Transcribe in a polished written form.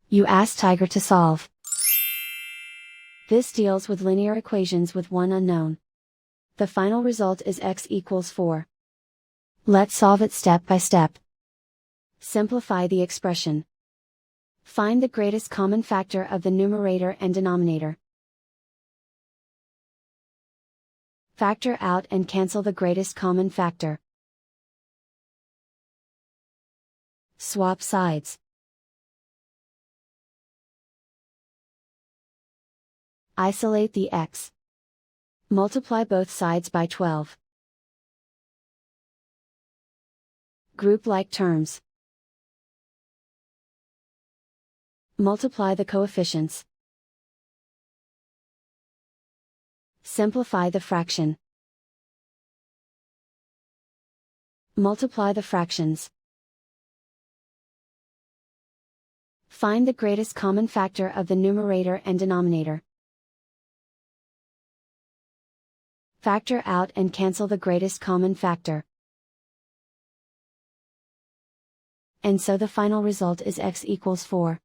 You ask Tiger to solve. This deals with linear equations with one unknown. The final result is x equals 4. Let's solve it step by step. Simplify the expression. Find the greatest common factor of the numerator and denominator. Factor out and cancel the greatest common factor. Swap sides. Isolate the x. Multiply both sides by 12. Group like terms. Multiply the coefficients. Simplify the fraction. Multiply the fractions. Find the greatest common factor of the numerator and denominator. Factor out and cancel the greatest common factor. And so the final result is x equals 4.